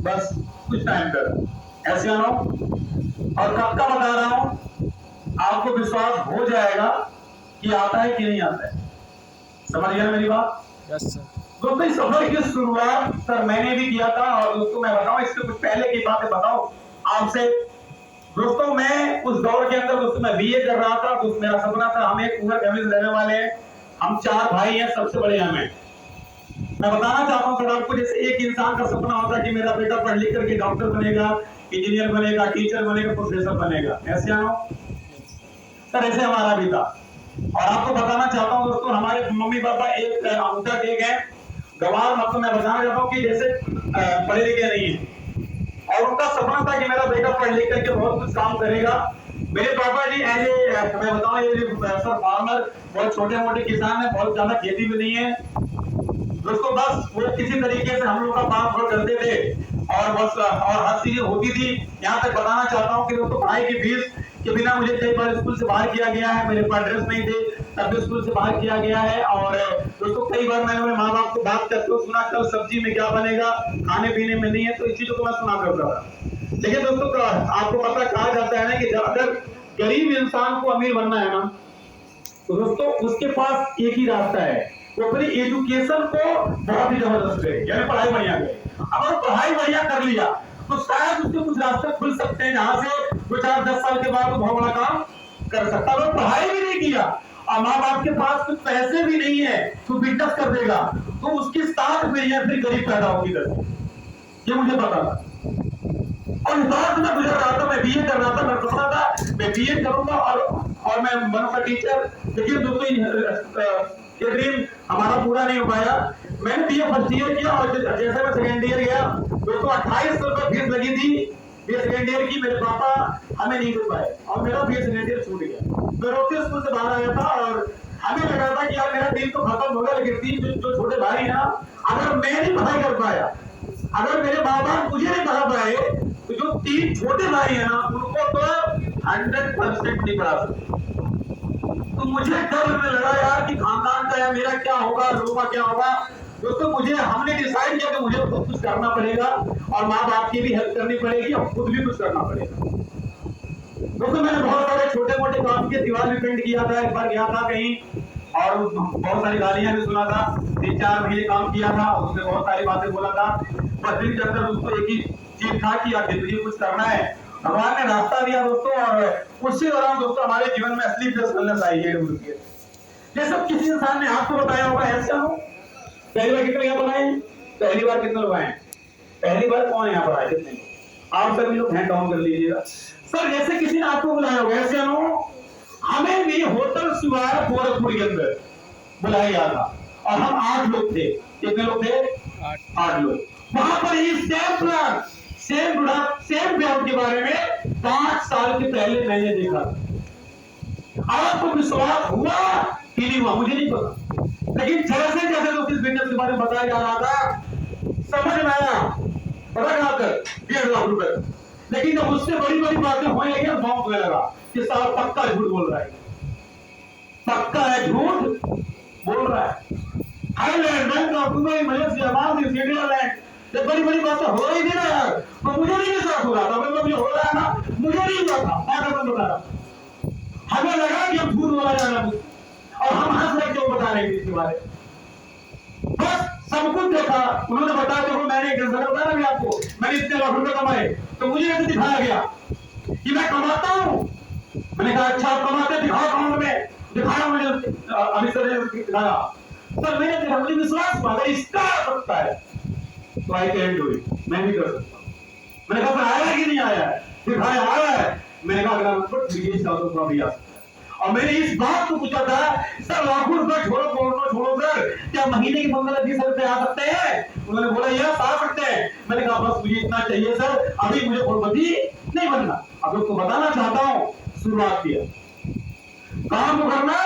बस कुछ टाइम तक ऐसे नो। और कब का बता रहा हूं, आपको विश्वास हो जाएगा कि आता है कि नहीं आता है। समझ गया मेरी बात? Yes sir. दोस्तों इस सफर की शुरुआत सर मैंने भी किया था, और दोस्तों मैं बताऊं इससे कुछ पहले की बातें बताऊं आपसे। दोस्तों मैं उस दौर के अंदर दोस्तों मैं बीए कर रहा था। दोस्तों मेरा सपना था, हम एक पूरा फैमिली से रहने वाले हैं, हम 4 भाई हैं, सबसे बड़े हम हैं। मैं बताना चाहता हूं सर आपको, जैसे एक इंसान का सपना होता है कि मेरा बेटा पढ़ लिख करके डॉक्टर बनेगा, इंजीनियर बनेगा, टीचर बनेगा, प्रोफेसर बनेगा, ऐसे आओ सर, ऐसे हमारा भी था। और आपको बताना चाहता हूं दोस्तों, हमारे मम्मी पापा एक अंगूठा टेक है, गवार, मतलब मैं बताना चाहता हूं कि जैसे पढ़े लिखे नहीं है। और उनका सपना था कि मेरा बेटा पढ़ लिख करके बहुत कुछ काम करेगा। मेरे पापा जी एज ए मैं बताऊं ये सर फार्मर, बहुत छोटे मोटे किसान है, बहुत ज्यादा खेती भी नहीं है दोस्तों। बस वो किसी तरीके से हम लोग का काम करते थे, और बस और हर चीज होती थी। यहाँ तक बताना चाहता हूँ कि दोस्तों पढ़ाई की फीस के बिना मुझे कई बार स्कूल से बाहर किया गया है। मेरे पास ड्रेस नहीं थे तब भी स्कूल से बाहर किया गया है। और दोस्तों कई बार मैंने माँ बाप को बात करते हुए सुना, कल सब्जी में क्या बनेगा, खाने पीने में नहीं है, तो इस चीजों को मैं सुना करता था। लेकिन दोस्तों आपको पता कहा जाता है ना कि अगर गरीब इंसान को अमीर बनना है ना, तो दोस्तों उसके पास एक ही रास्ता है, वो अपनी एजुकेशन को बहुत ही जबरदस्त करे, यानी पढ़ाई बढ़िया करे। अगर पढ़ाई बढ़िया कर लिया तो शायद उसके कुछ रास्ते खुल सकते हैं, जहां से 2-4-10 साल के बाद वो बहुत बड़ा काम कर सकता है। अगर पढ़ाई भी नहीं किया और माँ बाप के पास कुछ पैसे भी नहीं है तो बिजनेस कर देगा, तो उसकी साथ पीढ़ियां फिर गरीब पैदा होगी। ये मुझे पता था, और हिसाब में गुजर रहा था। मैं बीए कर रहा था, मैं सोचता था मैं बीए करूंगा और मैं बनूंगा टीचर। लेकिन दोस्तों ये ड्रीम हमारा पूरा नहीं हो पाया। मैंने बीए फर्स्ट ईयर किया, और जैसे मैं सेकेंड ईयर गया दोस्तों 2800 रुपये फीस लगी थी बीए सेकेंड ईयर की। मेरे पापा हमें नहीं दे पाए और मेरा बीए सेकेंड ईयर छूट गया। मैं रोते स्कूल से बाहर आया था, और हमें लगा था कि यार मेरा ड्रीम तो खत्म होगा। लेकिन 3 जो छोटे भाई है ना, अगर मैं नहीं पढ़ाई कर पाया, अगर मेरे माँ बाप मुझे नहीं पढ़ा पाए, तो जो 3 छोटे भाई है ना उनको तो 100% नहीं पढ़ा सकते। तो मुझे डर लगने लगा यार कि खानदान का है, मेरा क्या होगा, लोगों का क्या होगा। दोस्तों मुझे हमने डिसाइड किया कि मुझे खुद कुछ करना पड़ेगा, और माँ बाप की भी हेल्प करनी पड़ेगी, और खुद भी कुछ करना पड़ेगा। दोस्तों मैंने बहुत सारे छोटे मोटे काम किए, दीवार भी पेंट किया था, एक बार गया था कहीं और बहुत सारी गालियां भी सुना था। 3-4 महीने काम किया था, उसने बहुत सारी बातें बोला था। बस दिल के अंदर दोस्तों एक ही चीज था कि यार जिंदगी कुछ करना है। भगवान ने रास्ता दिया दोस्तों, और उसी दौरान दोस्तों हमारे जीवन में असली फ्रेशनेस आई है। ये सब किसी इंसान ने आपको बताया होगा, ऐसा हो पहली बार कितने यहाँ बनाए, पहली बार कितने लोग आए, पहली बार कौन यहाँ पर आए, कितने? आप सभी लोग हैंड डाउन कर लीजिएगा। सर जैसे किसी ने आपको बुलाया होगा, ऐसे हो हमें भी होटल शिवाय गोरखपुर के अंदर बुलाया गया था, और हम 8 लोग थे। कितने लोग थे? 8 लोग। वहां पर ही सेम प्लान, सेम ब्याह के बारे में 5 साल के पहले मैंने देखा था। आपको विश्वास हुआ कि नहीं हुआ मुझे नहीं पता, लेकिन जैसे जैसे लोग इस बिजनेस के बारे में बताया जा रहा था, समझ में आया पता खाकर 1.5 लाख रुपए। लेकिन जब उससे बड़ी बड़ी बातें होने लगी, बॉम्ब होने लगा कि साहब पक्का झूठ बोल रहा है, पक्का है झूठ बोल रहा है। Thailand, Bangkok, Dubai, Malaysia, Maldives, Switzerland, जब बड़ी बड़ी बातें हो रही थी ना यार, तो मुझे नहीं विश्वास हो रहा था। मतलब ये हो रहा है ना, मुझे नहीं हुआ था, मैं बता रहा। हमें लगा कि हम झूठ बोला जा रहा है, और हम हंस रहे क्यों बता रहे थे इसके बारे में। बस सब कुछ देखा, उन्होंने बताया, देखो मैंने एक बताया भी आपको, मैंने इतने लाख रुपए कमाए, तो मुझे ऐसे दिखाया गया कि मैं कमाता हूं। मैंने कहा अच्छा आप कमाते, दिखाओ अकाउंट में। दिखाया मुझे, अभी सर ने दिखाया। सर मैंने देखा, मुझे विश्वास हुआ अगर इसका आ सकता है तो आई कैन डू इट, मैं भी कर सकता हूं। मैंने कहा सर आया कि नहीं आया है? दिखाया आ रहा है। मैंने कहा अगला नंबर 20 सालों का भी आ सकता है। और मैंने इस बात को पूछा था, सर लाखों रुपए छोड़ो सर, क्या महीने की 15-20 रुपए आ सकते हैं? उन्होंने बोला यस आ सकते हैं। मैंने कहा बस मुझे इतना चाहिए सर, अभी मुझे करोड़पति नहीं बनना। अब उसको बताना चाहता हूं, शुरुआत किया काम करना।